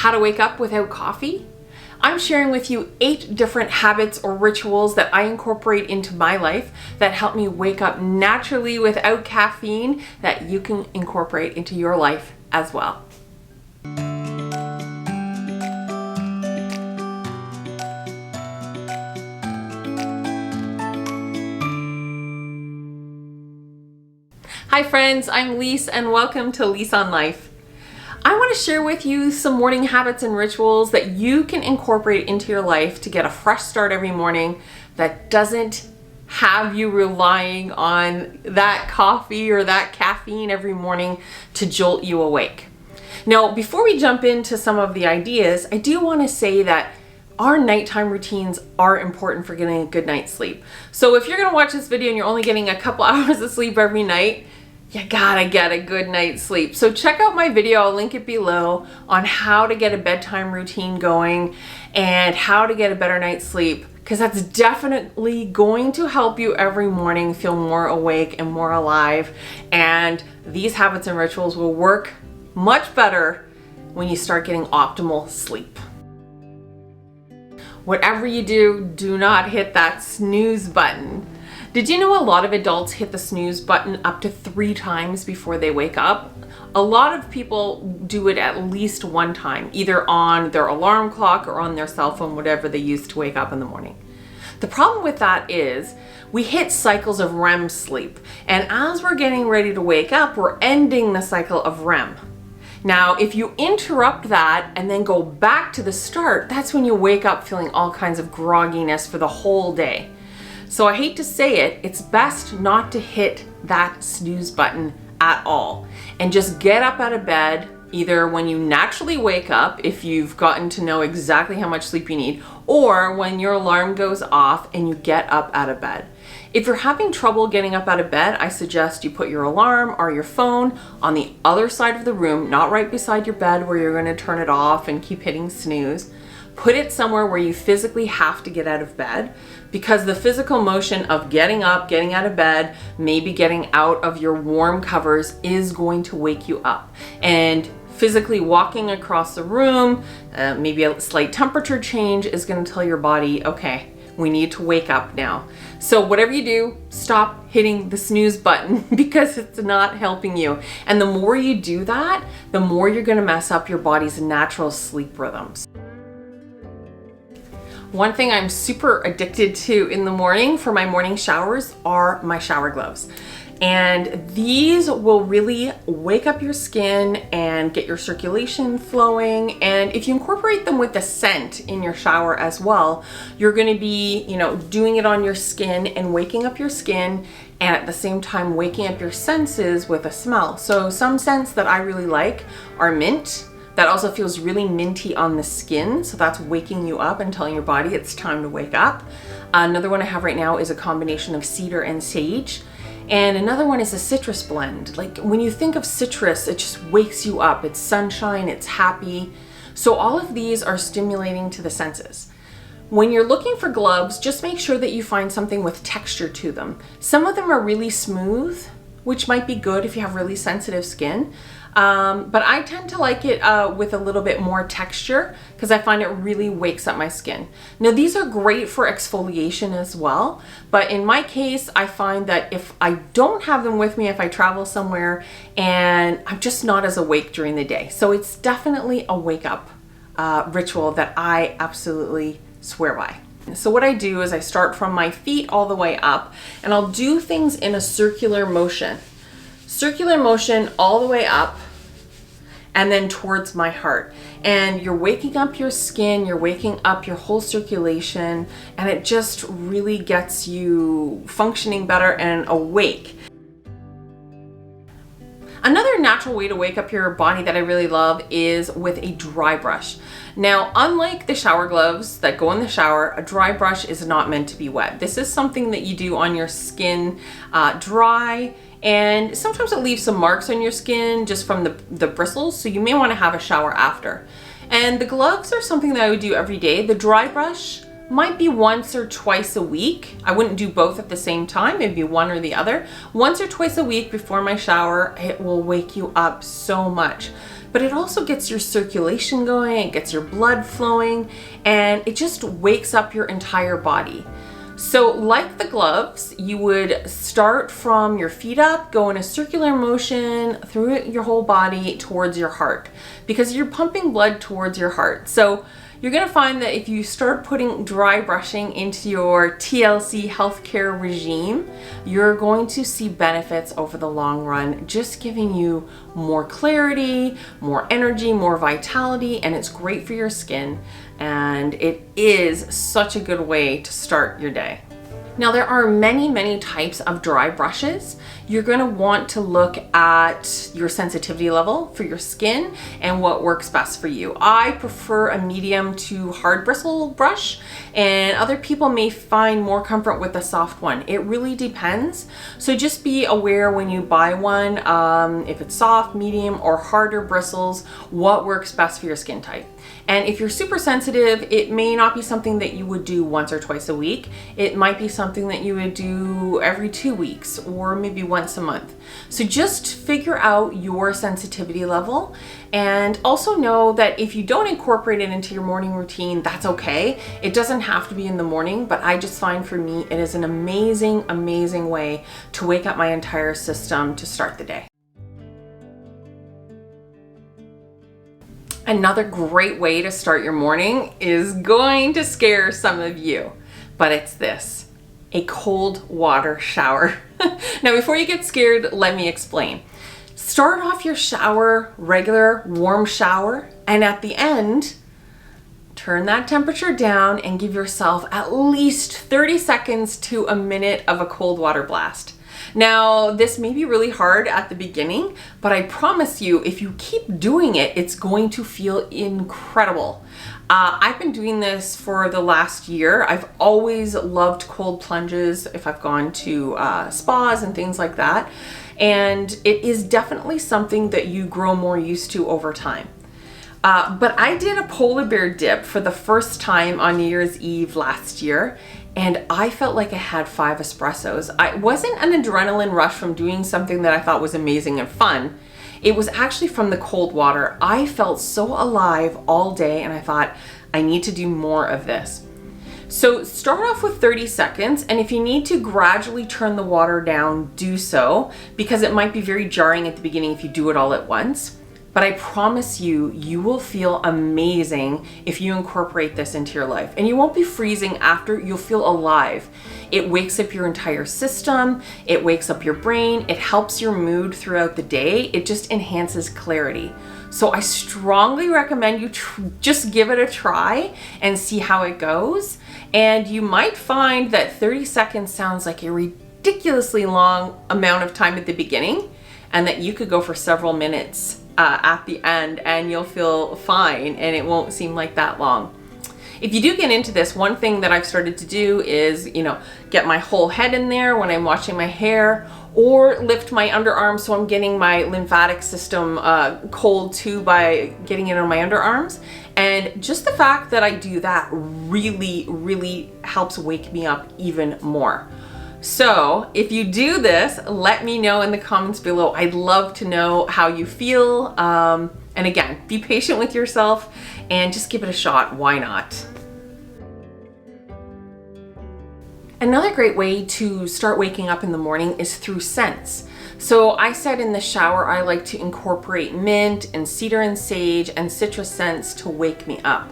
how to wake up without coffee. I'm sharing with you 8 different habits or rituals that I incorporate into my life that help me wake up naturally without caffeine that you can incorporate into your life as well. Hi friends, I'm Liis and welcome to Liis on Life. I want to share with you some morning habits and rituals that you can incorporate into your life to get a fresh start every morning that doesn't have you relying on that coffee or that caffeine every morning to jolt you awake. Now, before we jump into some of the ideas, I do want to say that our nighttime routines are important for getting a good night's sleep. So if you're going to watch this video and you're only getting a couple hours of sleep every night, you gotta get a good night's sleep. So check out my video, I'll link it below, on how to get a bedtime routine going and how to get a better night's sleep, because that's definitely going to help you every morning feel more awake and more alive. And these habits and rituals will work much better when you start getting optimal sleep. Whatever you do, do not hit that snooze button. Did you know a lot of adults hit the snooze button up to 3 times before they wake up? A lot of people do it at least 1 time, either on their alarm clock or on their cell phone, whatever they use to wake up in the morning. The problem with that is we hit cycles of REM sleep, and as we're getting ready to wake up, we're ending the cycle of REM. Now, if you interrupt that and then go back to the start, that's when you wake up feeling all kinds of grogginess for the whole day. So I hate to say it, it's best not to hit that snooze button at all and just get up out of bed either when you naturally wake up, if you've gotten to know exactly how much sleep you need, or when your alarm goes off and you get up out of bed. If you're having trouble getting up out of bed, I suggest you put your alarm or your phone on the other side of the room, not right beside your bed where you're going to turn it off and keep hitting snooze. Put it somewhere where you physically have to get out of bed, because the physical motion of getting up, getting out of bed, maybe getting out of your warm covers is going to wake you up. And physically walking across the room, maybe a slight temperature change is going to tell your body, okay, we need to wake up now. So whatever you do, stop hitting the snooze button because it's not helping you. And the more you do that, the more you're going to mess up your body's natural sleep rhythms. One thing I'm super addicted to in the morning for my morning showers are my shower gloves. And these will really wake up your skin and get your circulation flowing. And if you incorporate them with the scent in your shower as well, you're going to be, doing it on your skin and waking up your skin, and at the same time waking up your senses with a smell. So some scents that I really like are mint. That also feels really minty on the skin, so that's waking you up and telling your body it's time to wake up. Another one I have right now is a combination of cedar and sage. And another one is a citrus blend. Like when you think of citrus, it just wakes you up. It's sunshine, it's happy. So all of these are stimulating to the senses. When you're looking for gloves, just make sure that you find something with texture to them. Some of them are really smooth, which might be good if you have really sensitive skin. But I tend to like it with a little bit more texture because I find it really wakes up my skin. Now these are great for exfoliation as well, but in my case I find that if I don't have them with me, if I travel somewhere and I'm just not as awake during the day. So it's definitely a wake up ritual that I absolutely swear by. So what I do is I start from my feet all the way up, and I'll do things in a circular motion. Circular motion all the way up and then towards my heart. And you're waking up your skin, you're waking up your whole circulation, and it just really gets you functioning better and awake. Another natural way to wake up your body that I really love is with a dry brush. Now, unlike the shower gloves that go in the shower, a dry brush is not meant to be wet. This is something that you do on your skin dry, and sometimes it leaves some marks on your skin just from the bristles, so you may want to have a shower after. And the gloves are something that I would do every day. The dry brush, might be once or twice a week. I wouldn't do both at the same time, maybe one or the other. Once or twice a week before my shower, it will wake you up so much. But it also gets your circulation going, it gets your blood flowing, and it just wakes up your entire body. So like the gloves, you would start from your feet up, go in a circular motion through your whole body towards your heart, because you're pumping blood towards your heart. So you're gonna find that if you start putting dry brushing into your TLC healthcare regime, you're going to see benefits over the long run, just giving you more clarity, more energy, more vitality, and it's great for your skin. And it is such a good way to start your day. Now there are many types of dry brushes. You're gonna want to look at your sensitivity level for your skin and what works best for you. I prefer a medium to hard bristle brush, and other people may find more comfort with a soft one. It really depends. So just be aware when you buy one, if it's soft, medium, or harder bristles, what works best for your skin type. And if you're super sensitive, it may not be something that you would do once or twice a week. It might be something that you would do every 2 weeks or maybe once a month. So just figure out your sensitivity level, and also know that if you don't incorporate it into your morning routine, that's okay. It doesn't have to be in the morning, but I just find for me, it is an amazing way to wake up my entire system to start the day. Another great way to start your morning is going to scare some of you, but it's this: a cold water shower. Now, before you get scared, let me explain. Start off your shower, regular warm shower, and at the end, turn that temperature down and give yourself at least 30 seconds to a minute of a cold water blast. Now, this may be really hard at the beginning, but I promise you, if you keep doing it, it's going to feel incredible. I've been doing this for the last year. I've always loved cold plunges if I've gone to spas and things like that. And it is definitely something that you grow more used to over time. But I did a polar bear dip for the first time on New Year's Eve last year, and I felt like I had 5 espressos. It wasn't an adrenaline rush from doing something that I thought was amazing and fun. It was actually from the cold water. I felt so alive all day, and I thought, I need to do more of this. So start off with 30 seconds, and if you need to gradually turn the water down, do so, because it might be very jarring at the beginning if you do it all at once. But I promise you, you will feel amazing if you incorporate this into your life. And you won't be freezing after, you'll feel alive. It wakes up your entire system, it wakes up your brain, it helps your mood throughout the day, it just enhances clarity. So I strongly recommend you just give it a try and see how it goes. And you might find that 30 seconds sounds like a ridiculously long amount of time at the beginning, and that you could go for several minutes at the end and you'll feel fine and it won't seem like that long. If you do get into this, one thing that I've started to do is, get my whole head in there when I'm washing my hair, or lift my underarms so I'm getting my lymphatic system cold too by getting it on my underarms. And just the fact that I do that really helps wake me up even more. So if you do this, let me know in the comments below. I'd love to know how you feel. And again, be patient with yourself and just give it a shot. Why not? Another great way to start waking up in the morning is through scents. So I said in the shower, I like to incorporate mint and cedar and sage and citrus scents to wake me up.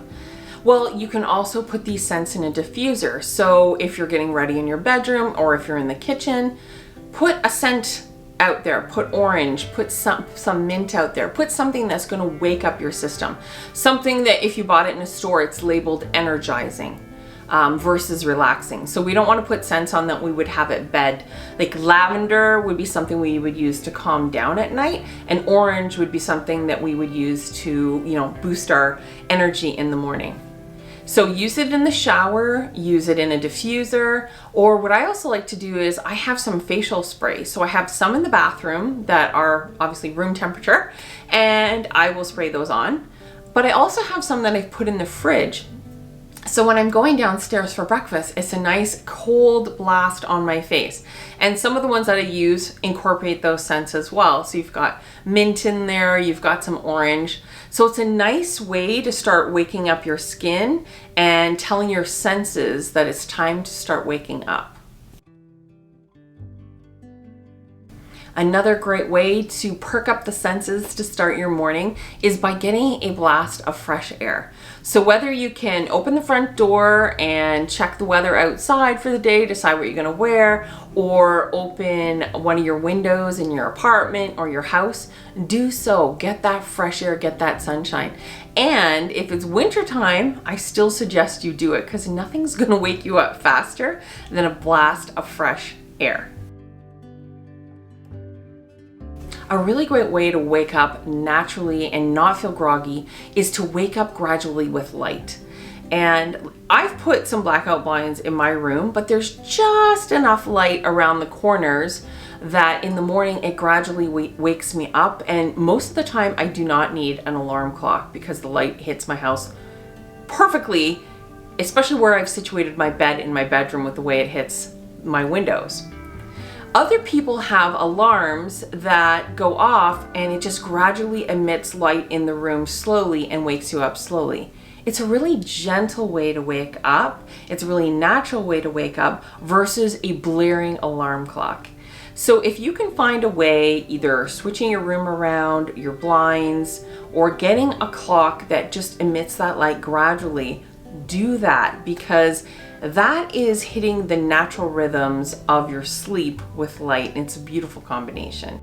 Well, you can also put these scents in a diffuser. So if you're getting ready in your bedroom or if you're in the kitchen, put a scent out there, put orange, put some mint out there, put something that's gonna wake up your system. Something that if you bought it in a store, it's labeled energizing versus relaxing. So we don't wanna put scents on that we would have at bed. Like lavender would be something we would use to calm down at night, and orange would be something that we would use to, boost our energy in the morning. So use it in the shower, use it in a diffuser, or what I also like to do is I have some facial spray. So I have some in the bathroom that are obviously room temperature, and I will spray those on. But I also have some that I've put in the fridge. So when I'm going downstairs for breakfast, it's a nice cold blast on my face. And some of the ones that I use incorporate those scents as well. So you've got mint in there, you've got some orange. So it's a nice way to start waking up your skin and telling your senses that it's time to start waking up. Another great way to perk up the senses to start your morning is by getting a blast of fresh air. So whether you can open the front door and check the weather outside for the day, decide what you're going to wear, or open one of your windows in your apartment or your house, do so. Get that fresh air, get that sunshine. And if it's wintertime, I still suggest you do it because nothing's going to wake you up faster than a blast of fresh air. A really great way to wake up naturally and not feel groggy is to wake up gradually with light. And I've put some blackout blinds in my room, but there's just enough light around the corners that in the morning it gradually wakes me up. And most of the time I do not need an alarm clock because the light hits my house perfectly, especially where I've situated my bed in my bedroom with the way it hits my windows. Other people have alarms that go off and it just gradually emits light in the room slowly and wakes you up slowly. It's a really gentle way to wake up. It's a really natural way to wake up versus a blaring alarm clock. So if you can find a way, either switching your room around, your blinds, or getting a clock that just emits that light gradually, do that, because that is hitting the natural rhythms of your sleep with light. It's a beautiful combination.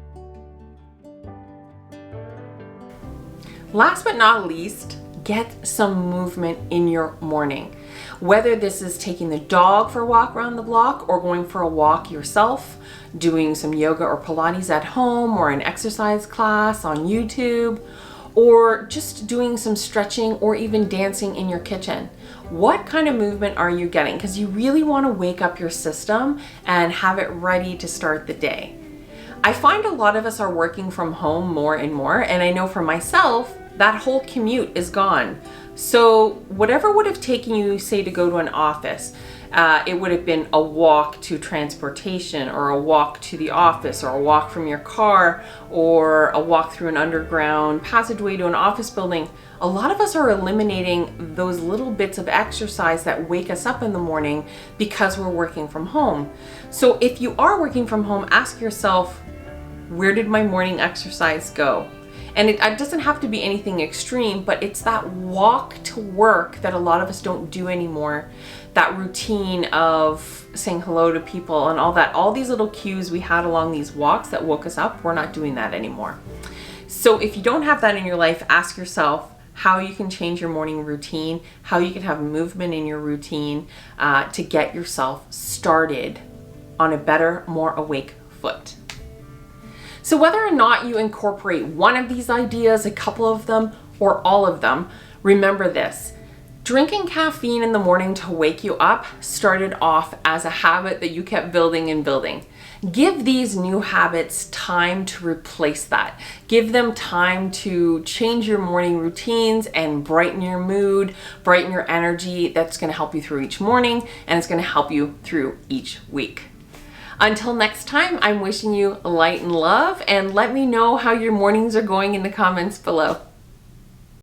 Last but not least, get some movement in your morning. Whether this is taking the dog for a walk around the block or going for a walk yourself, doing some yoga or Pilates at home or an exercise class on YouTube, or just doing some stretching or even dancing in your kitchen. What kind of movement are you getting? Because you really want to wake up your system and have it ready to start the day. I find a lot of us are working from home more and more, and I know for myself, that whole commute is gone. So whatever would have taken you, say, to go to an office, it would have been a walk to transportation, or a walk to the office, or a walk from your car, or a walk through an underground passageway to an office building. A lot of us are eliminating those little bits of exercise that wake us up in the morning because we're working from home. So if you are working from home, ask yourself, where did my morning exercise go? And it doesn't have to be anything extreme, but it's that walk to work that a lot of us don't do anymore. That routine of saying hello to people and all that, all these little cues we had along these walks that woke us up, we're not doing that anymore. So if you don't have that in your life, ask yourself how you can change your morning routine, how you can have movement in your routine to get yourself started on a better, more awake foot. So whether or not you incorporate one of these ideas, a couple of them, or all of them, remember this. Drinking caffeine in the morning to wake you up started off as a habit that you kept building and building. Give these new habits time to replace that. Give them time to change your morning routines and brighten your mood, brighten your energy. That's going to help you through each morning, and it's going to help you through each week. Until next time, I'm wishing you light and love, and let me know how your mornings are going in the comments below.